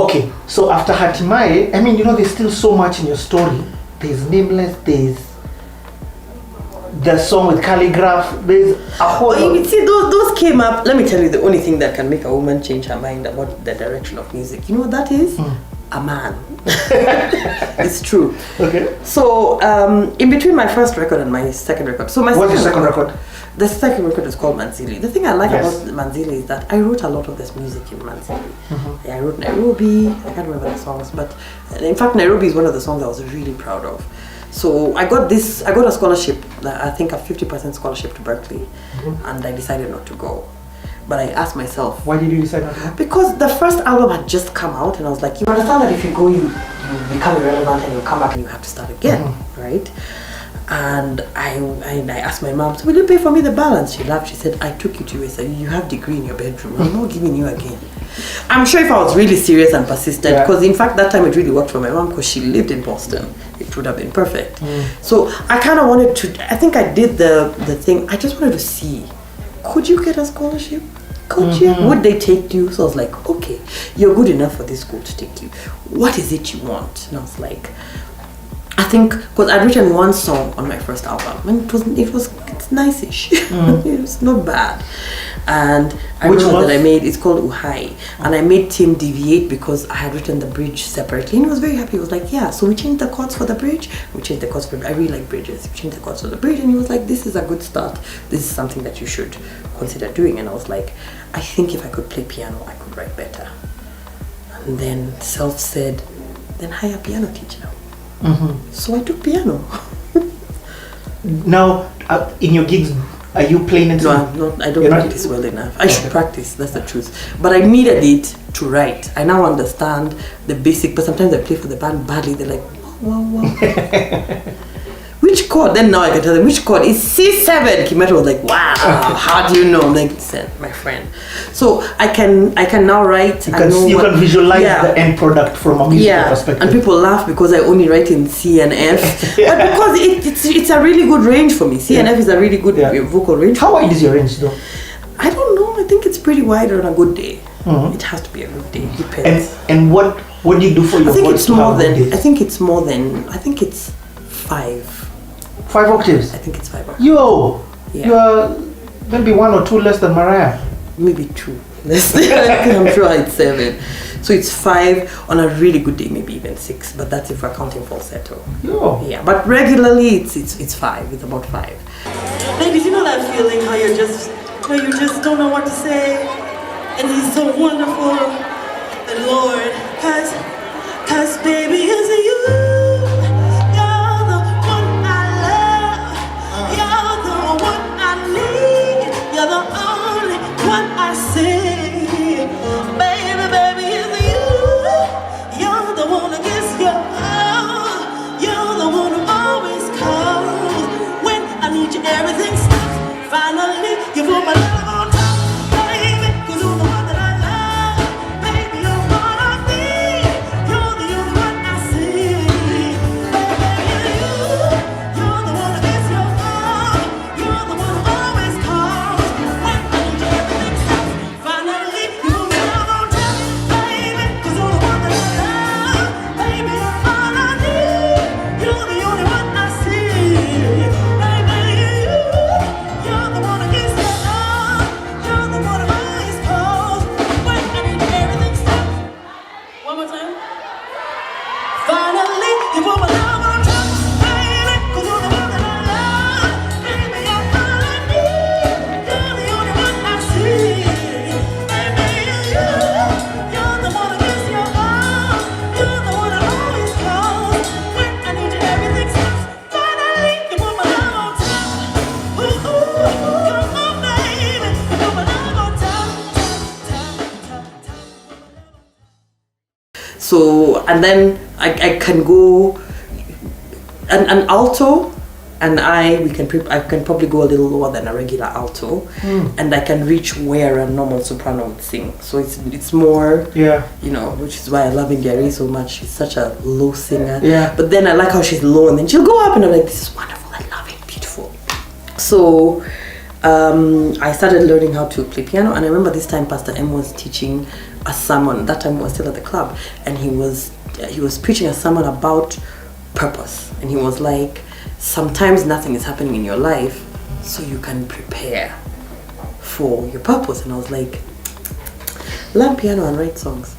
Okay, so after Hatimaye, I mean, there's still so much in your story. There's Nameless, there's the song with Calligraph, there's a whole you see, those came up. Let me tell you, the only thing that can make a woman change her mind about the direction of music, you know what that is? A man. It's true. Okay. So, in between my first record and my second record, What's the second record? The second record is called Manzili. The thing I like Yes. about Manzili is that I wrote a lot of this music in Manzili. Yeah, I wrote Nairobi. I can't remember the songs, but in fact, Nairobi is one of the songs I was really proud of. So I got a scholarship, I think a 50% scholarship to Berkeley, and I decided not to go. But I asked myself, why did you decide not to go? Because the first album had just come out, and I was like, you understand that if you go, you become irrelevant, and you come back and you have to start again, right? And I asked my mom, so will you pay for me the balance? She laughed. She said, I took you to USA. You have degree in your bedroom. I'm not giving you again. I'm sure if I was really serious and persistent, because in fact that time it really worked for my mom because she lived in Boston, it would have been perfect. So I kind of wanted to, I think I did the thing, I just wanted to see, could you get a scholarship? Could you? Would they take you? So I was like, okay, you're good enough for this school to take you. What is it you want? And I was like, I think, because I'd written one song on my first album, and it's nice-ish. It was not bad. And I remember that I made, it's called Uhai, and I made Tim deviate because I had written the bridge separately, and he was very happy. He was like, yeah, so we changed the chords for the bridge, we changed the chords for I really like bridges, we changed the chords for the bridge, and he was like, this is a good start, this is something that you should consider doing. And I was like, I think if I could play piano, I could write better. And then Self said, then hire a piano teacher. So I took piano. Now, in your gigs, are you playing it? No, I don't practice well enough. I should practice, that's the truth. But I needed it to write. I now understand the basic, but sometimes I play for the band badly. They're like, wow. Which chord? Then now I can tell them which chord. It's C7. Kimeto was like, wow, how do you know? I'm like, listen, my friend. So I can now write. You can visualize the end product from a musical perspective. And people laugh because I only write in C and F. But because it's a really good range for me. C and F is a really good vocal range. How wide is your range though? I don't know. I think it's pretty wide on a good day. It has to be a good day. It depends. And what do you do for your voice? I think it's 5. 5 octaves? I think it's 5 octaves. Yo! Yeah. You're maybe 1 or 2 less than Mariah. Maybe 2 less. I'm sure it's 7. So it's 5 on a really good day, maybe even 6. But that's if we're counting falsetto. Yo! Yeah, but regularly it's 5. It's about 5. Ladies, you know that feeling how you just don't know what to say, and he's so wonderful. The Lord, cause baby is you. You're the only one I see. Baby, it's you. You're the one who gets your all. You're the one who always calls. When I need you, everything stops. Finally, you put my love on top. Baby, 'cause you're the one that I love. Baby, you're what I need. You're the only one I see. Baby, you're the one who gets your all. You're the one who always calls. So, and then I can go, an alto and I can probably go a little lower than a regular alto, and I can reach where a normal soprano would sing. So it's more, which is why I love India so much. She's such a low singer. Yeah. But then I like how she's low and then she'll go up and I'm like, this is wonderful, I love it, beautiful. So I started learning how to play piano, and I remember this time Pastor M was teaching a sermon. That time we were still at the club, and he was preaching a sermon about purpose, and he was like, sometimes nothing is happening in your life, so you can prepare for your purpose. And I was like, learn piano and write songs.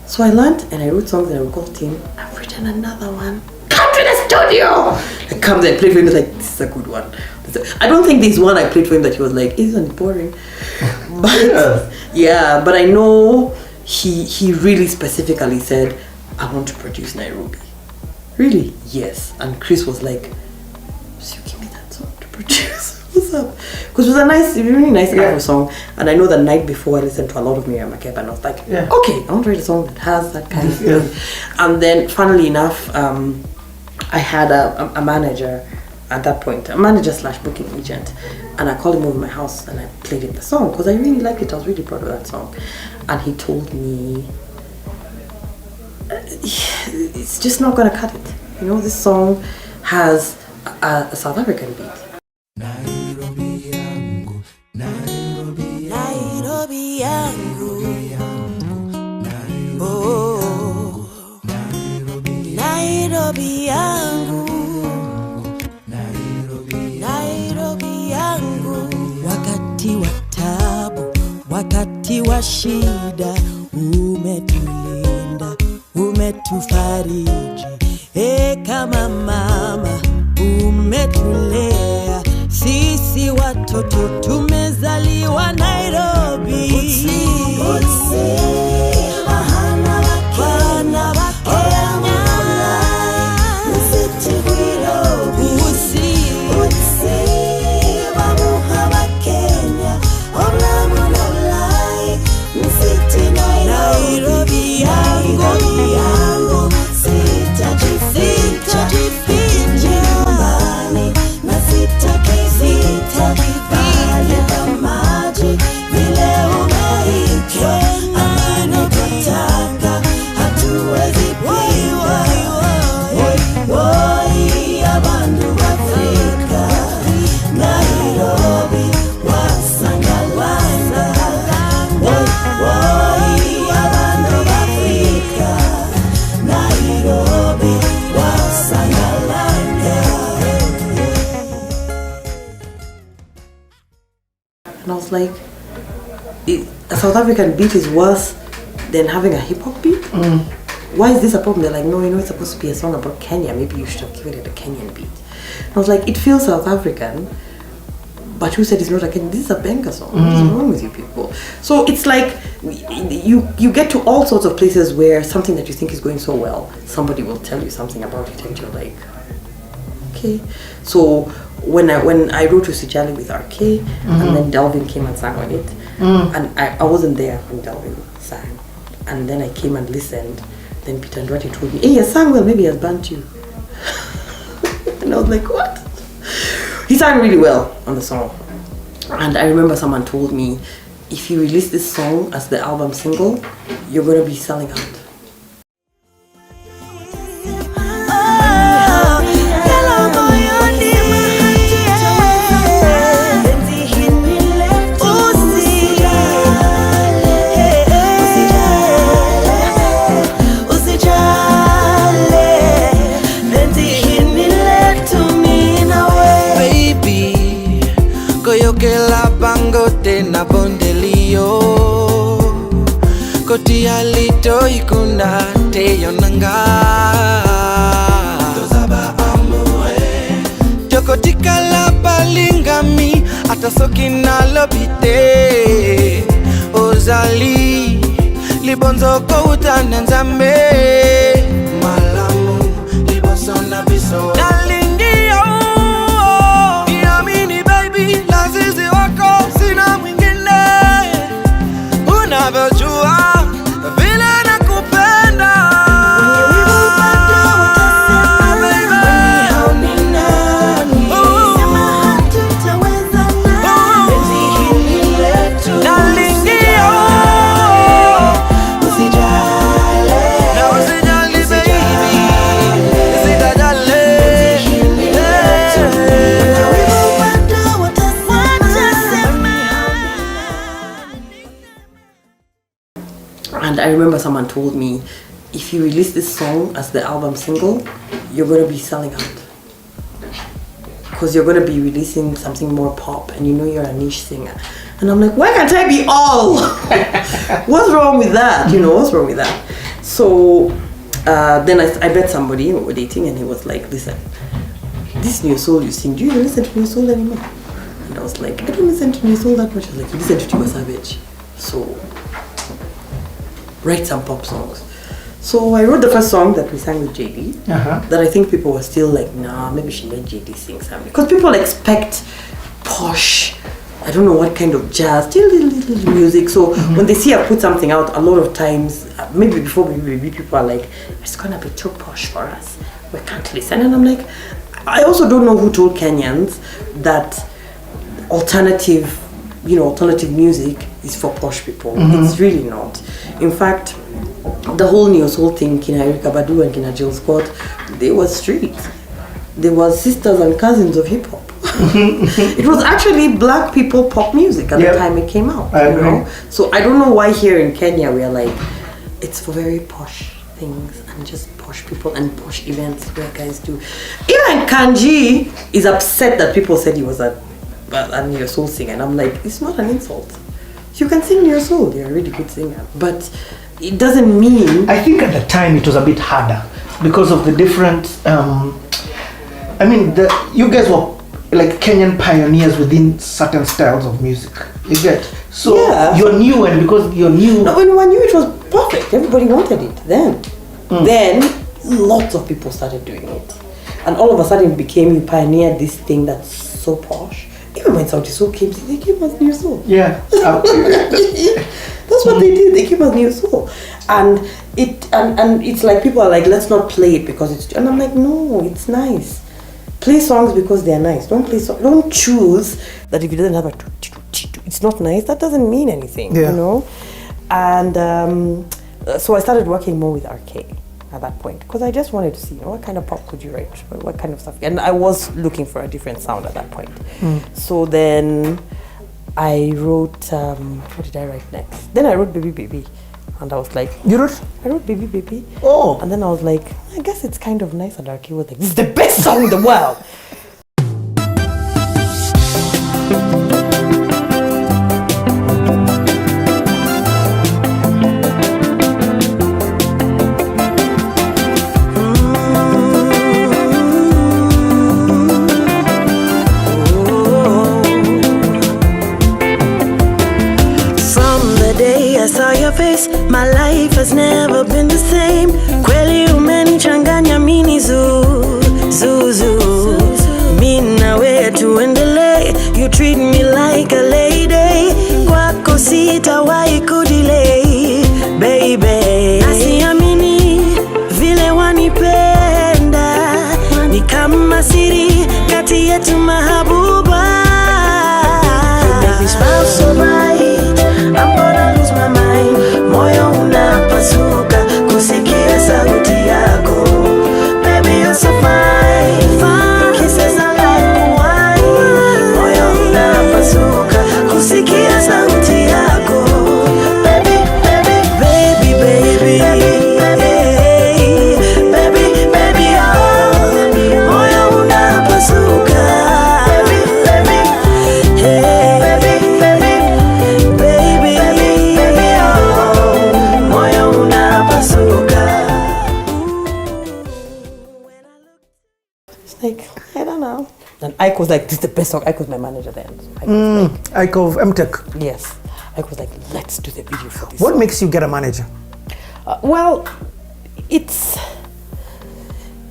So I learned and I wrote songs, and I would call him, I've written another one, come to the studio. I come there, I played for him, like, this is a good one. I don't think there's one I played for him that he was like, isn't it boring? But yeah, but I know he really specifically said, I want to produce Nairobi. Really? Yes. And Chris was like, so you give me that song to produce? What's up? Because it was a really nice Afro song, and I know the night before I listened to a lot of Miriam Makeba, and I was like, okay, I want to write a song that has that kind of thing. And then, funnily enough, I had a manager at that point, a manager/booking agent, and I called him over my house and I played him the song because I really liked it. I was really proud of that song, and he told me, it's just not gonna cut it. You know, this song has a South African beat. Nairobi yangu, Nairobi yangu, oh, Nairobi yangu, Nairobi yangu. Wakati wa tabu, wakati wa shida, umetulinda, umetufariji, kama mama umetulea, sisi watoto tumezaliwa Nairobi. Like, a South African beat is worse than having a hip-hop beat? Why is this a problem? They're like, no, you know, it's supposed to be a song about Kenya, maybe you should have given it a Kenyan beat. And I was like, it feels South African, but who said it's not a Kenyan? This is a Benga song. What is wrong with you people? So it's like you get to all sorts of places where something that you think is going so well, somebody will tell you something about it and you're like, okay. So when I wrote Usijali with RK, and then Delvin came and sang on it, and I wasn't there when Delvin sang, and then I came and listened. Then Peter Ndwati told me, hey, you sang well, maybe he has burnt you. And I was like, what? He sang really well on the song, and I remember someone told me, if you release this song as the album single, you're going to be selling out. Na bondelio koti alito ikuna teyo nanga tozaba amue jokotika la balingami atasoki na lobite ozali libonzo ko utananzame malamu liboso na biso nalindio yamini baby lazizi wako sina unavojua vile nakupenda. Usijali baby, usijali told me, if you release this song as the album single, you're going to be selling out. Because you're going to be releasing something more pop and you know you're a niche singer. And I'm like, why can't I be all? What's wrong with that? You know, what's wrong with that? So then I met somebody, we were dating, and he was like, listen, this New Soul you sing, do you even listen to New Soul anymore? And I was like, I don't listen to New Soul that much. I was like, you listen to Tiwa Savage. So write some pop songs. So I wrote the first song that we sang with Jaydee, that I think people were still like, nah, maybe she let Jaydee sing something. Because people expect posh, I don't know what kind of jazz, little music. So when they see I put something out, a lot of times, maybe before we people are like, it's gonna be too posh for us. We can't listen. And I'm like, I also don't know who told Kenyans that alternative music is for posh people. It's really not. In fact, the whole Neo Soul thing, Kina Erika Badu and Kina Jill Scott, they were street. They were sisters and cousins of hip hop. It was actually black people pop music at the time it came out. I agree. Know? So I don't know why here in Kenya we are like, it's for very posh things and just posh people and posh events where guys do. Even Kanji is upset that people said he was a Neo Soul singer, and I'm like, it's not an insult. You can sing Neo Soul, you're a really good singer, but it doesn't mean. I think at the time it was a bit harder because of the different. You guys were like Kenyan pioneers within certain styles of music. You get so you're new, and because you're new. No, when we knew it was perfect, everybody wanted it. Then lots of people started doing it, and all of a sudden it became, you pioneered this thing that's so posh. Even when Sauti Sol came, they came as New Soul. Yeah. That's what they did. They came as New Soul. And it's like people are like, let's not play it because it's, and I'm like, no, it's nice. Play songs because they're nice. Don't choose that if it doesn't have a it's not nice. That doesn't mean anything, you know? And so I started working more with RK at that point because I just wanted to see, what kind of pop could you write, what kind of stuff, and I was looking for a different sound at that point. So then I wrote what did I write next? Then I wrote Baby Baby, and I was like, I wrote Baby Baby. Oh, and then I was like, I guess it's kind of nice, and RK was like, this is the best song in the world. My life has never been the same. Kweli umenichanganya mini zuzu. Mimi na wewe tuendelee. You treat me like a lady. Kwako sitawahi kudelay, baby. Nasiamini vile wanipenda. Ni kama siri kati yetu mahabuba. Baby, smile so bright, I'm gonna lose my mind. Moyo unapasuka kusikia sauti yako. Baby, you're so fine. Kisses are like wine. Moyo unapasuka kusikia sauti yako. Baby, baby, baby, baby, baby, baby, oh. Moyo unapasuka. Baby, baby, hey. Like, I don't know. And Ike was like, this is the best song. Ike was my manager then. Ike of MTech. Yes. Ike was like, let's do the video for this What song. makes you get a manager? Well, it's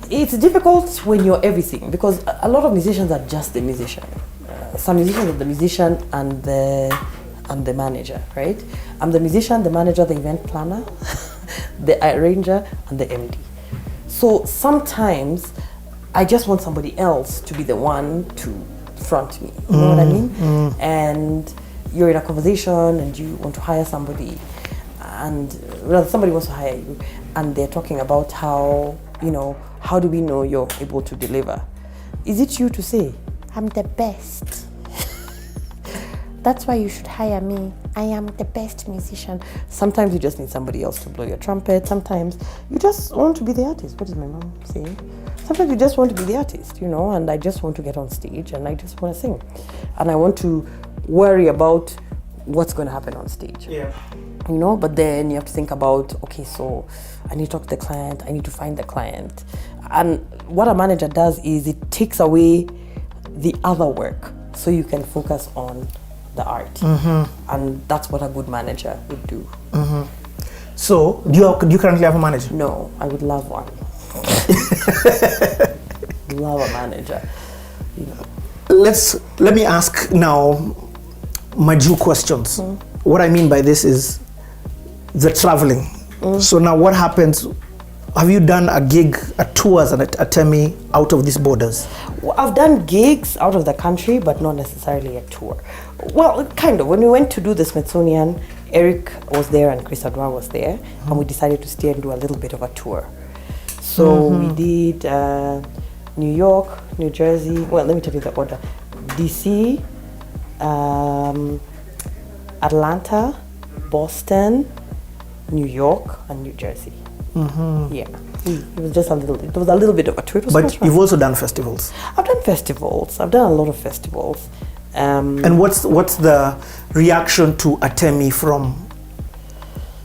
difficult when you're everything, because a lot of musicians are just the musician. Some musicians are the musician and the manager, right? I'm the musician, the manager, the event planner, the arranger, and the MD. So sometimes I just want somebody else to be the one to front me. You know what I mean? And you're in a conversation and you want to hire somebody, and rather somebody wants to hire you, and they're talking about how, how do we know you're able to deliver? Is it you to say, I'm the best? That's why you should hire me. I am the best musician. Sometimes you just need somebody else to blow your trumpet. Sometimes you just want to be the artist. What is my mom saying? Sometimes you just want to be the artist, you know, and I just want to get on stage and I just want to sing. And I want to worry about what's going to happen on stage. Yeah. You know, but then you have to think about, okay, so I need to talk to the client, I need to find the client. And what a manager does is it takes away the other work so you can focus on the art. And that's what a good manager would do. So, do you currently have a manager? No, I would love one. Love a manager. You know. Let me ask now my due questions. What I mean by this is the traveling. So now what happens? Have you done a gig, a tour as an Atemi out of these borders? Well, I've done gigs out of the country, but not necessarily a tour. Well, kind of. When we went to do the Smithsonian, Eric was there and Chris Adwar was there, and we decided to stay and do a little bit of a tour. So we did New York, New Jersey, well, let me tell you the order. DC, Atlanta, Boston, New York, and New Jersey. Yeah, it was just a little bit of a tour. But you've also done festivals. I've done festivals. I've done a lot of festivals. And what's the reaction to Atemi from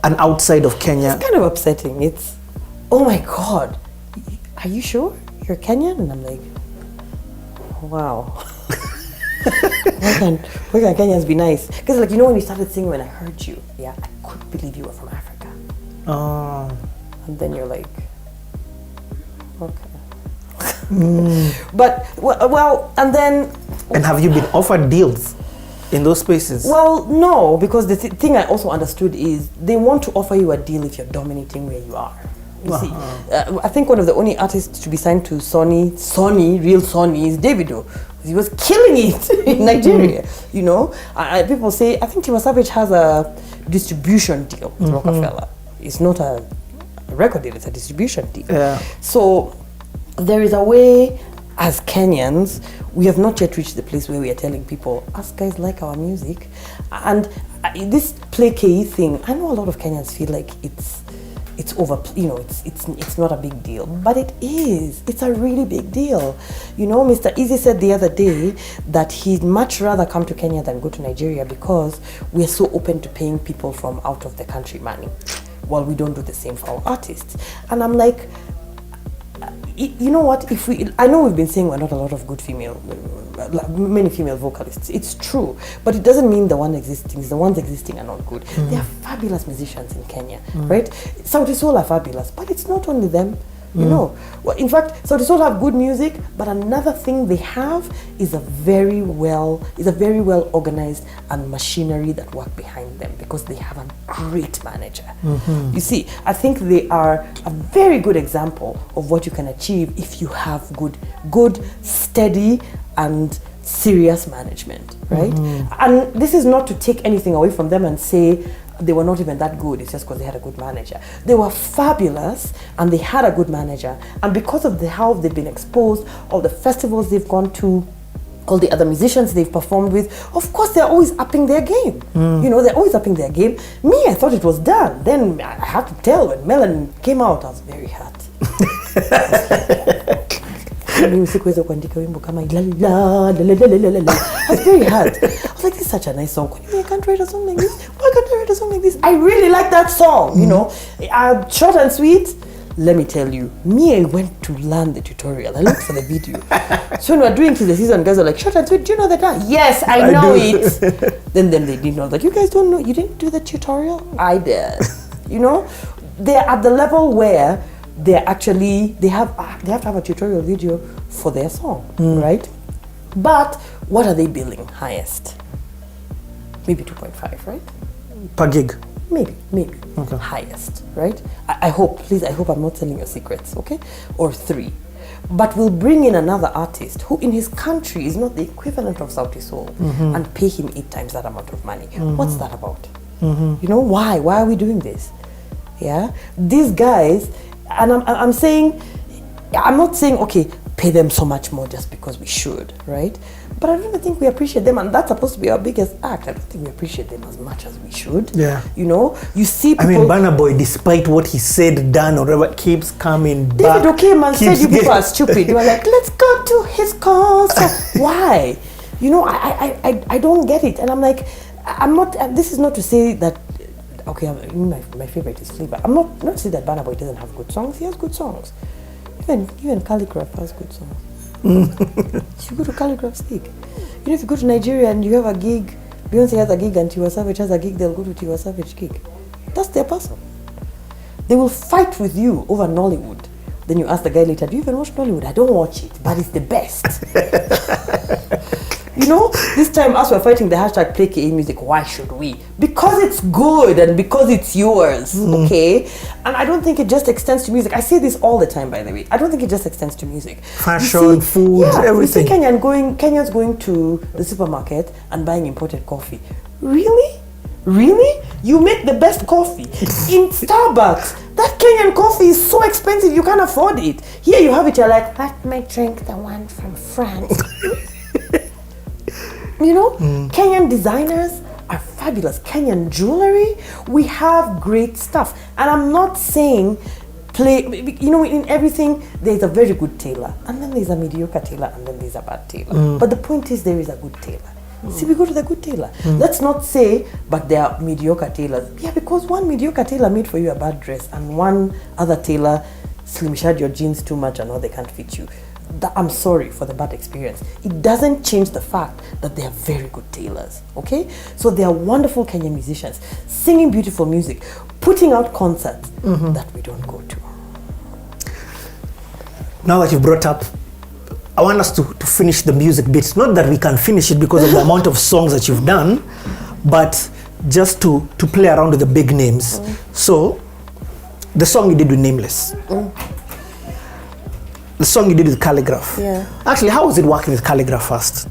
an outside of Kenya? It's kind of upsetting. It's, oh my God, are you sure you're Kenyan? And I'm like, wow. Why can't Kenyans be nice? Because, like, you know, when you started singing, when I heard you, yeah, I couldn't believe you were from Africa. Oh. And then you're like, okay. But, well, and then... And have you been offered deals in those spaces? Well, no, because the thing I also understood is they want to offer you a deal if you're dominating where you are. You see, I think one of the only artists to be signed to Sony, real Sony, is Davido. He was killing it in Nigeria, you know. People say, I think Tiwa Savage has a distribution deal with Rockefeller. It's not a record deal, it's a distribution deal. Yeah. So there is a way, as Kenyans, we have not yet reached the place where we are telling people, us guys like our music. And this play KE thing, I know a lot of Kenyans feel like it's over, you know, it's not a big deal, but it is. It's a really big deal. You know, Mr. Easy said the other day that he'd much rather come to Kenya than go to Nigeria because we're so open to paying people from out of the country money, while we don't do the same for our artists. And I'm like, you know what, I know we've been saying we're not a lot of good many female vocalists. It's true, but it doesn't mean the ones existing are not good. There are fabulous musicians in Kenya, right? Sauti Sol are fabulous, but it's not only them. You know, well, in fact, Sauti Sol have good music, but another thing they have is a very well organized and machinery that work behind them because they have a great manager. You see, I think they are a very good example of what you can achieve if you have good, steady, and serious management, right? And this is not to take anything away from them and say they were not even that good, it's just because they had a good manager. They were fabulous and they had a good manager, and because of how they've been exposed, all the festivals they've gone to, all the other musicians they've performed with, of course they're always upping their game. You know, they're always upping their game. Me, I thought it was done. Then I had to tell when Melon came out, I was very hurt. I was very hurt. I was like, this is such a nice song. I can't write a song like this. Why can't I write a song like this? I really like that song, you know. Short and sweet. Let me tell you, I went to learn the tutorial. I looked for the video. So when we were doing to the season, guys are like, short and sweet, do you know that? Yes, I know it. Then they didn't know. Like, you guys don't know, you didn't do the tutorial? I did. You know, they're at the level where they have to have a tutorial video for their song, right? But what are they billing highest? Maybe 2.5, right? Per gig? Maybe. Okay. Highest, right? I hope I'm not telling your secrets, okay? Or 3. But we'll bring in another artist who in his country is not the equivalent of Sauti Sol and pay him 8 times that amount of money. What's that about? You know, why? Why are we doing this? Yeah? These guys, and I'm saying, I'm not saying, okay, pay them so much more just because we should, right? but I don't even think we appreciate them, and that's supposed to be our biggest act. I don't think we appreciate them as much as we should. Yeah. You know, you see people... I mean, Burna Boy, despite what he said, done, or whatever, keeps coming back. David O'Kane man said you people are stupid. You were like, let's go to his concert. Why? You know, I don't get it. And I'm like, I'm not, this is not to say that, okay, my favorite is Flavor. I'm not to say that Burna Boy doesn't have good songs. He has good songs. Even Calligraph has good songs. You go to Calligraph's gig. You know, if you go to Nigeria and you have a gig, Beyonce has a gig and Tiwa Savage has a gig, they'll go to Tiwa Savage gig. That's their person. They will fight with you over Nollywood. Then you ask the guy later, do you even watch Nollywood? I don't watch it, but it's the best. You know, this time us were fighting the hashtag play KE music. Why should we? Because it's good and because it's yours, okay? And I don't think it just extends to music. I say this all the time, by the way. I don't think it just extends to music. Fashion, food, everything. You see Kenyans going to the supermarket and buying imported coffee. Really? Really? You make the best coffee in Starbucks. That Kenyan coffee is so expensive you can't afford it. Here you have it, you're like, let me drink the one from France. You know, Kenyan designers are fabulous. Kenyan jewelry, we have great stuff. And I'm not saying you know, in everything, there's a very good tailor, and then there's a mediocre tailor, and then there's a bad tailor. But the point is, there is a good tailor. See, we go to the good tailor. Let's not say, but there are mediocre tailors. Yeah, because one mediocre tailor made for you a bad dress, and one other tailor slim-shod your jeans too much and now they can't fit you. I'm sorry for the bad experience. It doesn't change the fact that they are very good tailors, okay? So they are wonderful Kenyan musicians, singing beautiful music, putting out concerts that we don't go to. Now that you brought up, I want us to finish the music bit. Not that we can finish it because of the amount of songs that you've done, but just to play around with the big names. So, the song you did with Nameless. The song you did with Calligraph. Yeah. Actually, how was it working with Calligraph first?